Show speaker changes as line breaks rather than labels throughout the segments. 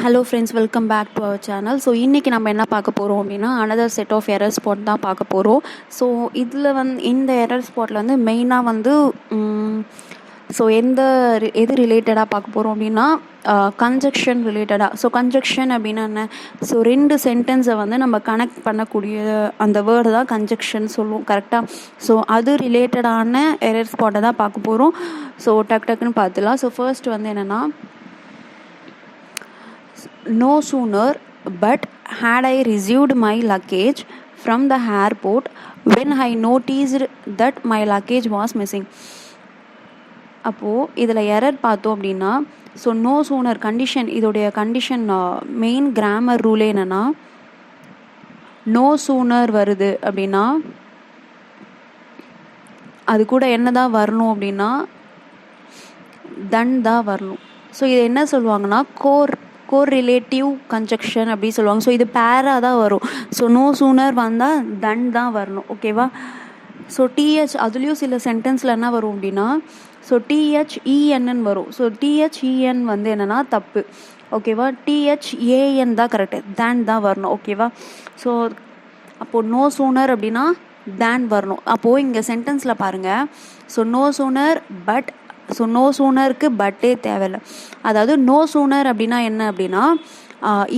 Hello friends, welcome back to our channel. So இன்றைக்கி நம்ம என்ன பார்க்க போகிறோம் அப்படின்னா, another set of error spot தான் பார்க்க போகிறோம். ஸோ இதில் இந்த எரர் ஸ்பாட்டில் மெயினாக ஸோ எது ரிலேட்டடாக பார்க்க போகிறோம் அப்படின்னா, கன்ஜக்ஷன் ரிலேட்டடாக. ஸோ கன்ஜக்ஷன் அப்படின்னா என்ன? ஸோ 2 சென்டென்ஸை நம்ம கனெக்ட் பண்ணக்கூடிய அந்த வேர்டு தான் கன்ஜக்ஷன் சொல்லுவோம், கரெக்டாக? ஸோ அது ரிலேட்டடான எரர் ஸ்பாட்டை தான் பார்க்க போகிறோம். ஸோ டக்குன்னு பார்த்துலாம். ஸோ ஃபர்ஸ்ட் என்னென்னா, no sooner but had I received my luggage from the airport when I noticed that my luggage was missing. அப்போது இதில் எரர் பார்த்தோம் அப்படின்னா, ஸோ நோ சூனர் கண்டிஷன், இதோடைய கண்டிஷன் மெயின் கிராமர் ரூலே என்னென்னா, நோ சூனர் வருது அப்படின்னா அது கூட என்ன தான் வரணும் அப்படின்னா, தன் தான் வரணும். ஸோ இது என்ன சொல்லுவாங்கன்னா, கோரிலேட்டிவ் கன்ஜக்ஷன் அப்படி சொல்லுவாங்க. ஸோ இது பேராக தான் வரும். ஸோ நோ சூனர் வந்தால் தன் தான் வரணும், ஓகேவா? ஸோ டிஹெச் அதுலேயும் சில சென்டென்ஸில் என்ன வரும் அப்படின்னா, ஸோ டிஹெச்இஎன்னு வரும். ஸோ டிஹெச்இஎன் என்னென்னா தப்பு, ஓகேவா? டிஹெச்ஏஎன் தான் கரெக்டு, தேன் தான் வரணும், ஓகேவா? ஸோ அப்போது நோ சூனர் அப்படின்னா தேன் வரணும். அப்போது இங்கே சென்டென்ஸில் பாருங்கள், so no sooner but, so no சூனருக்கு பட்டே தேவையில்லை. அதாவது நோ சூனர் அப்படின்னா என்ன அப்படின்னா,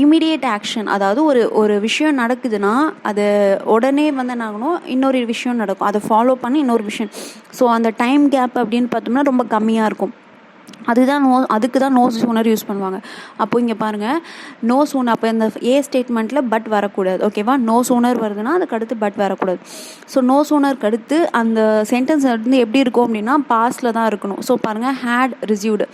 இமீடியட் ஆக்ஷன். அதாவது ஒரு விஷயம் நடக்குதுன்னா அது உடனே என்ன ஆகணும், இன்னொரு விஷயம் நடக்கும், அதை ஃபாலோ பண்ணி இன்னொரு விஷயம். ஸோ அந்த டைம் கேப் அப்படின்னு பார்த்தோம்னா ரொம்ப கம்மியாக இருக்கும். அதுக்கு தான் நோ சூனர் யூஸ் பண்ணுவாங்க. அப்போது இங்கே பாருங்கள், நோ சூனர். அப்போ இந்த ஏ ஸ்டேட்மெண்ட்டில் பட் வரக்கூடாது, ஓகேவா? நோ சூனர் வருதுன்னா அதுக்கு அடுத்து பட் வரக்கூடாது. ஸோ நோ சூனருக்கு அடுத்து அந்த சென்டென்ஸ் எப்படி இருக்கும் அப்படின்னா, பாஸ்டில் தான் இருக்கணும். ஸோ பாருங்கள், had received.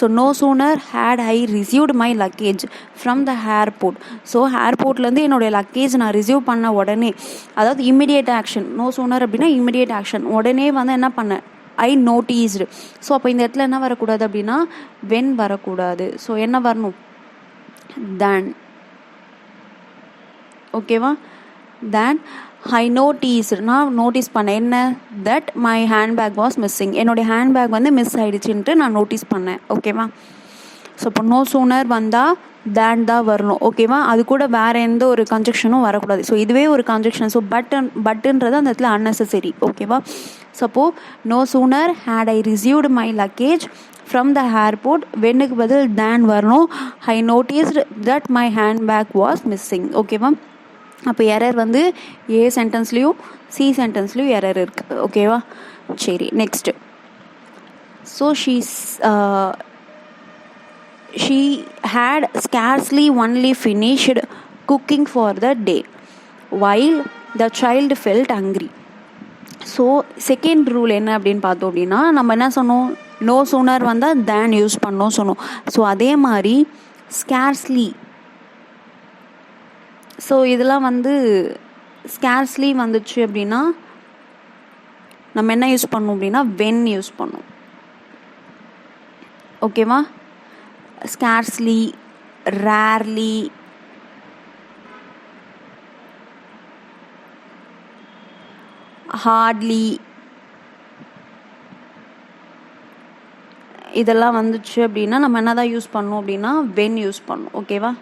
So no sooner had I received my luggage from the airport. So ஏர்போர்ட்லேருந்து என்னுடைய லக்கேஜ் நான் ரிசீவ் பண்ண உடனே, அதாவது இமிடியேட் ஆக்ஷன். நோ சூனர் அப்படின்னா இமிடியேட் ஆக்ஷன், உடனே என்ன பண்ணேன், ஐ நோட்டீஸ்டு. ஸோ அப்போ இந்த இடத்துல என்ன வரக்கூடாது அப்படின்னா, வென் வரக்கூடாது. ஸோ என்ன வரணும், தேன், ஓகேவா? தேன் ஐ நோட்டீஸ்டு, நான் நோட்டீஸ் பண்ணேன் என்ன, that my handbag was missing. என்னுடைய ஹேண்ட்பேக் மிஸ் ஆகிடுச்சுன்ட்டு நான் நோட்டீஸ் பண்ணேன், ஓகேவா? ஸோ இப்போ நோ சூனர் வந்தால் தேன் தான் வரணும், ஓகேவா? அது கூட வேறு எந்த ஒரு கன்ஜக்ஷனும் வரக்கூடாது. ஸோ இதுவே ஒரு கன்ஜக்ஷன். ஸோ பட்டுன்றது அந்த இடத்துல அன்னெசரி, ஓகேவா? Suppose no sooner had I received my luggage from the airport, வென்னுக்கு பதில் தேன் வரணும். I noticed that my handbag was missing, ஓகேவா? அப்போ எரர் ஏ சென்டென்ஸ்லேயும் சி சென்டென்ஸ்லேயும் எரர் இருக்குது, ஓகேவா? சரி, next. So she had scarcely only finished cooking for the day while the child felt hungry. So second rule என்ன அப்படின்னு பார்த்தோம் அப்படின்னா, நம்ம என்ன சொன்னோம், நோ சூனர் வந்தால் தேன் யூஸ் பண்ணோம் சொன்னோம். ஸோ அதே மாதிரி ஸ்கேர்ஸ்லி. ஸோ இதெல்லாம் ஸ்கேர்ஸ்லி வந்துச்சு அப்படின்னா நம்ம என்ன யூஸ் பண்ணோம் அப்படின்னா, வென் யூஸ் பண்ணோம், ஓகேவா? scarcely, rarely, hardly, இதெல்லாம் வந்துச்சு அப்படின்னா நம்ம என்ன தான் யூஸ் பண்ணோம் அப்படின்னா, வென் யூஸ் பண்ணோம், ஓகேவா?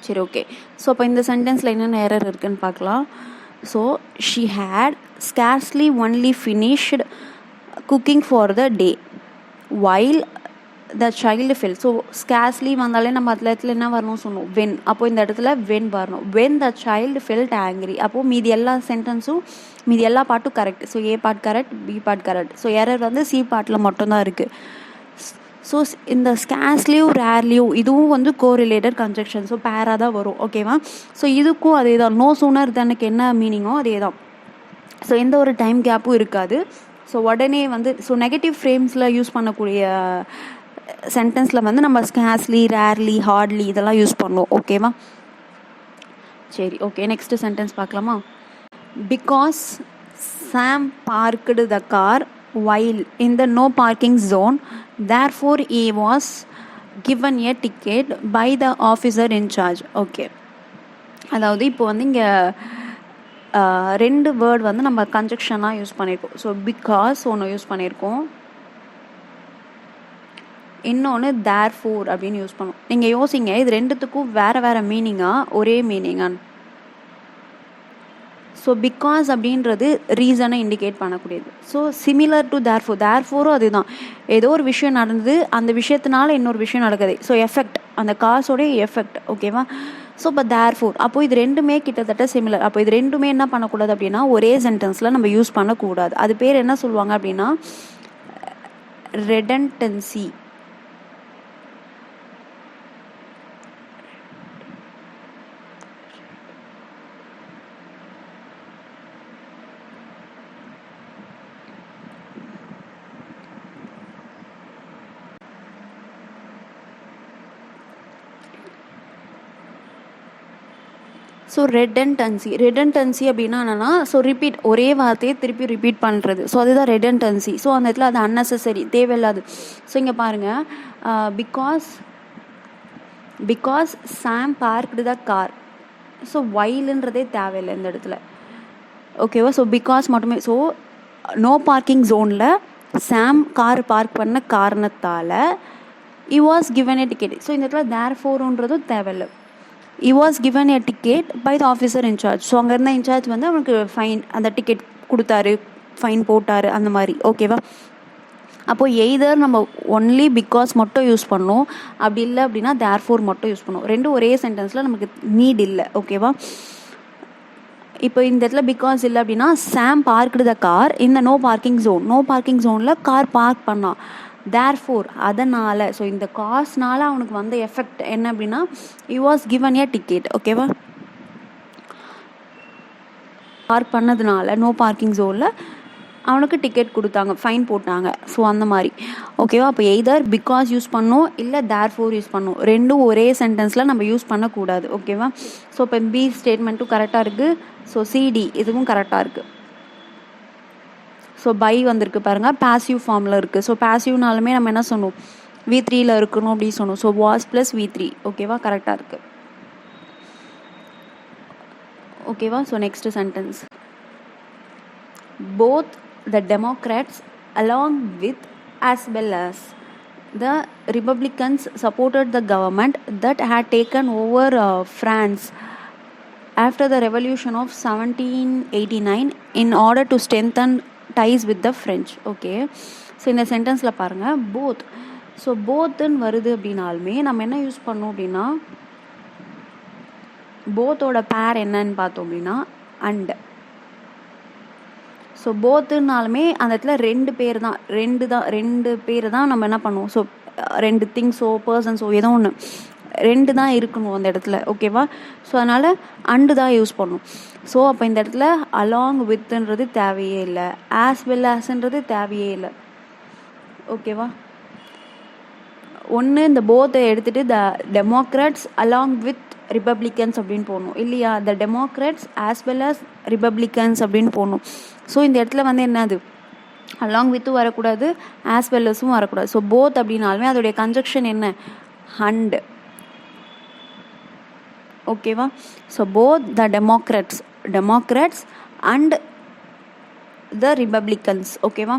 சரி, ஓகே. ஸோ அப்போ இந்த சென்டென்ஸில் என்னென்ன எரர் இருக்குதுன்னு பார்க்கலாம். So she had scarcely only finished cooking for the day while the child fell. So scarcely வந்தாலே நம்ம அதில் என்ன வரணும் சொன்னோம், வென். அப்போது இந்த இடத்துல வென் வரணும். when the child felt angry. அப்போது மீதி எல்லா சென்டென்ஸும், மீதி எல்லா பாட்டும் correct. So A part correct, B part correct. So error C பார்ட்டில் மட்டும்தான் இருக்குது. ஸோ இந்த ஸ்கேர்ஸ்லியும் ரேர்லியும் இதுவும் கோரிலேட்டட் கன்ஜக்ஷன். ஸோ பேராக தான் வரும், ஓகேவா? ஸோ இதுக்கும் அதே தான். நோ சூனர் தனக்கு என்ன மீனிங்கோ அதே தான். ஸோ எந்த ஒரு டைம் கேப்பும் இருக்காது. ஸோ உடனே ஸோ நெகட்டிவ் ஃப்ரேம்ஸில் யூஸ் பண்ணக்கூடிய சென்டென்ஸில் நம்ம ஸ்கேர்ஸ்லி, ரேர்லி, ஹார்ட்லி இதெல்லாம் யூஸ் பண்ணுவோம், ஓகேவா? சரி, ஓகே. நெக்ஸ்ட் சென்டென்ஸ் பார்க்கலாமா? Because Sam parked the car while in the no parking zone, therefore he was given a ticket by the officer in charge. Okay, அதாவது இப்போ இங்கே ரெண்டு வேர்ட் வந்து நம்ம கன்ஜெக்ஷனாக யூஸ் பண்ணியிருக்கோம். ஸோ பிகாஸ் ஒன்று யூஸ் பண்ணியிருக்கோம், இன்னொன்று தேர்ஃபோர் அப்படின்னு யூஸ் பண்ணும். நீங்கள் யோசிங்க, இது ரெண்டுத்துக்கும் வேறு வேறு மீனிங்கா ஒரே மீனிங்கான்னு. ஸோ பிகாஸ் அப்படின்றது ரீசனை இண்டிகேட் பண்ணக்கூடியது. ஸோ சிமிலர் டு தேர்ஃபோரும் அதுதான். ஏதோ ஒரு விஷயம் நடந்தது, அந்த விஷயத்தினால இன்னொரு விஷயம் நடக்குது. ஸோ எஃபெக்ட், அந்த காசோடைய எஃபெக்ட். ஓகேவா? ஸோ இப்போ தேர்ஃபோர், அப்போது இது ரெண்டுமே கிட்டத்தட்ட சிமிலர். அப்போ இது ரெண்டுமே என்ன பண்ணக்கூடாது அப்படின்னா ஒரே சென்டென்ஸில் நம்ம யூஸ் பண்ணக்கூடாது. அது பேர் என்ன சொல்லுவாங்க அப்படின்னா ரெடண்டன்சி. ஸோ ரெடண்டன்சி அப்படின்னா என்னென்னா, ஸோ ரிப்பீட், ஒரே வார்த்தையை திருப்பி ரிப்பீட் பண்ணுறது. ஸோ அதுதான் ரெடண்டன்சி. ஸோ அந்த இடத்துல அது அன்னெசரி, தேவையில்லாது. ஸோ இங்கே பாருங்கள், because Sam parked the car. So வைலுன்றதே தேவையில்லை இந்த இடத்துல. ஓகேவா? ஸோ பிகாஸ் மட்டுமே. ஸோ நோ பார்க்கிங் ஜோனில் சாம் கார் பார்க் பண்ண காரணத்தால் he was given a ticket. So இந்த இடத்துல தேர்ஃபோர்ன்றதும் தேவையில்லை. he was given a ticket by the officer in charge. So அங்கே இருந்த இன்சார்ஜ் வந்து அவனுக்கு ஃபைன், அந்த டிக்கெட் கொடுத்தாரு, ஃபைன் போட்டார், அந்த மாதிரி. ஓகேவா? அப்போது எய்தர் நம்ம ஒன்லி பிகாஸ் மட்டும் யூஸ் பண்ணோம், அப்படி இல்லை அப்படின்னா தேர்ஃபோர் மட்டும் யூஸ் பண்ணோம். ரெண்டும் ஒரே சென்டென்ஸில் நமக்கு நீட் இல்லை. ஓகேவா? இப்போ இந்த இடத்துல பிகாஸ் இல்லை அப்படின்னா சாம் பார்க்டு த கார் இந்த நோ பார்க்கிங் ஜோனில் கார் பார்க் பண்ணான். தேர்ஃபோர் அதனால், ஸோ இந்த காஸ்னால் அவனுக்கு வந்த எஃபெக்ட் என்ன அப்படின்னா he was given a ticket. ஓகேவா? பார்க் பண்ணதுனால நோ பார்க்கிங் ஜோனில் அவனுக்கு டிக்கெட் கொடுத்தாங்க, ஃபைன் போட்டாங்க. ஸோ அந்த மாதிரி. ஓகேவா? அப்போ எய்தர் பிகாஸ் யூஸ் பண்ணோம், இல்லை தேர்ஃபோர் யூஸ் பண்ணோம். ரெண்டும் ஒரே சென்டென்ஸில் நம்ம யூஸ் பண்ணக்கூடாது. ஓகேவா? ஸோ இப்போ பி ஸ்டேட்மெண்ட்டும் கரெக்டாக இருக்குது. ஸோ சிடி இதுவும் கரெக்டாக இருக்குது. ஸோ பை வந்திருக்கு பாருங்கள், பாசிவ் ஃபார்மில் இருக்குது. ஸோ பாசிவ்னாலுமே நம்ம என்ன சொன்னோம், V3யில் இருக்கணும் அப்படின்னு சொன்னோம். So was plus V3. ஓகேவா? கரெக்டாக இருக்குது. ஓகேவா? So next sentence, both the democrats along with as well as the Republicans supported the government that had taken over France after the revolution of 1789 in order to strengthen ties with the French. Okay, so இந்த சென்டென்ஸில் பாருங்கள், both. So போத்துன்னு வருது அப்படின்னாலுமே நம்ம என்ன use பண்ணோம் அப்படின்னா, போத்தோட பேர் என்னன்னு பார்த்தோம் அப்படின்னா அண்ட். ஸோ போத்துனாலுமே அந்த இடத்துல ரெண்டு பேர் தான் நம்ம என்ன பண்ணுவோம். ஸோ ரெண்டு திங்ஸோ பர்சன்ஸோ ஏதோ ஒன்று ரெண்டு தான் இருக்கணும் அந்த இடத்துல. ஓகேவா? ஸோ அதனால் அண்டு தான் யூஸ் பண்ணும். ஸோ அப்போ இந்த இடத்துல அலாங் வித்துன்றது தேவையே இல்லை, ஆஸ் வெல் ஆஸ்ன்றது தேவையே இல்லை. ஓகேவா? ஒன்று இந்த போத்தை எடுத்துகிட்டு the Democrats along with Republicans அப்படின்னு போடணும், இல்லையா? The Democrats as well as Republicans அப்படின்னு போடணும். ஸோ இந்த இடத்துல வந்து என்னது, அலாங் வித்தும் வரக்கூடாது, ஆஸ் வெல் அஸும் வரக்கூடாது. ஸோ போத் அப்படின்னாலுமே அதோடைய கன்ஜக்ஷன் என்ன, அண்ட். ஓகேவா? So both the Democrats and the Republicans. ஓகேவா?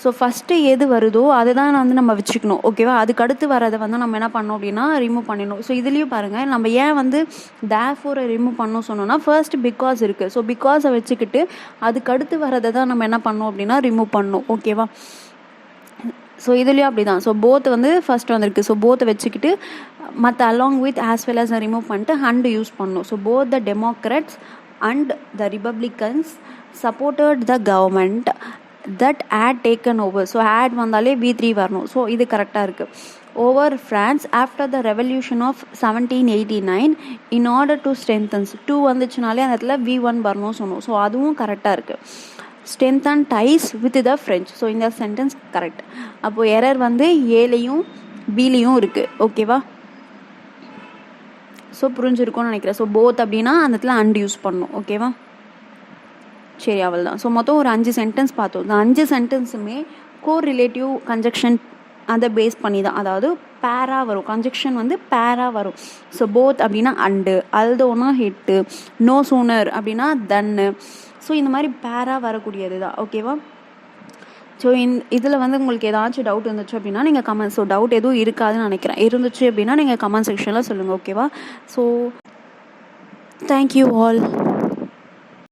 ஸோ ஃபஸ்ட்டு எது வருதோ அதை தான் வந்து நம்ம வச்சுக்கணும். ஓகேவா? அதுக்கடுத்து வரதை வந்து நம்ம என்ன பண்ணோம் அப்படின்னா ரிமூவ் பண்ணிடணும். ஸோ இதுலேயும் பாருங்கள், நம்ம ஏன் வந்து தேர்ஃபோரை ரிமூவ் பண்ணணும் சொன்னோன்னா, ஃபர்ஸ்ட் பிகாஸ் இருக்குது. ஸோ பிகாஸை வச்சுக்கிட்டு அதுக்கடுத்து வரதை தான் நம்ம என்ன பண்ணோம் அப்படின்னா ரிமூவ் பண்ணணும். ஓகேவா? ஸோ இதுலேயும் அப்படி தான். ஸோ போத் வந்து ஃபஸ்ட் வந்திருக்கு. ஸோ போத்தை வச்சுக்கிட்டு மற்ற along with as well as remove பண்ணிட்டு அண்ட் யூஸ் பண்ணணும். So both the Democrats and the Republicans supported the government that had taken over. So had வந்தாலே V3 வரணும். ஸோ இது கரெக்டாக இருக்குது. Over France after the revolution of 1789 in order to strengthens. 2 வந்துச்சுனாலே அந்த இடத்துல V1 வரணும் சொன்னோம். ஸோ அதுவும் கரெக்டாக இருக்குது. Strengthen dies with the French. So இந்த சென்டென்ஸ் கரெக்ட். அப்போது எரர் வந்து ஏலையும் பிலையும் இருக்குது. ஓகேவா? ஸோ புரிஞ்சிருக்கும்னு நினைக்கிறேன். ஸோ போத் அப்படின்னா அந்த இடத்துல அண்ட் யூஸ் பண்ணணும். ஓகேவா? சரி, அவள் தான். ஸோ மொத்தம் ஒரு 5 சென்டென்ஸ் பார்த்தோம். இந்த 5 சென்டென்ஸுமே கோர் ரிலேட்டிவ் கன்ஜக்ஷன் அதை பேஸ் பண்ணி தான், அதாவது பேராக வரும், கன்ஜெக்ஷன் வந்து பேராக வரும். ஸோ போத் அப்படின்னா அண்டு, அல்தோனா ஹிட்டு, நோ சூனர் அப்படின்னா தன்னு. ஸோ இந்த மாதிரி பேராக வரக்கூடியது தான். ஓகேவா? ஸோ இதில் வந்து உங்களுக்கு ஏதாச்சும் டவுட் இருந்துச்சு அப்படின்னா நீங்கள் கமெண்ட், ஸோ டவுட் எதுவும் இருக்காதுன்னு நினைக்கிறேன். இருந்துச்சு அப்படின்னா நீங்கள் கமெண்ட் செக்ஷனில் சொல்லுங்கள். ஓகேவா? So thank you all.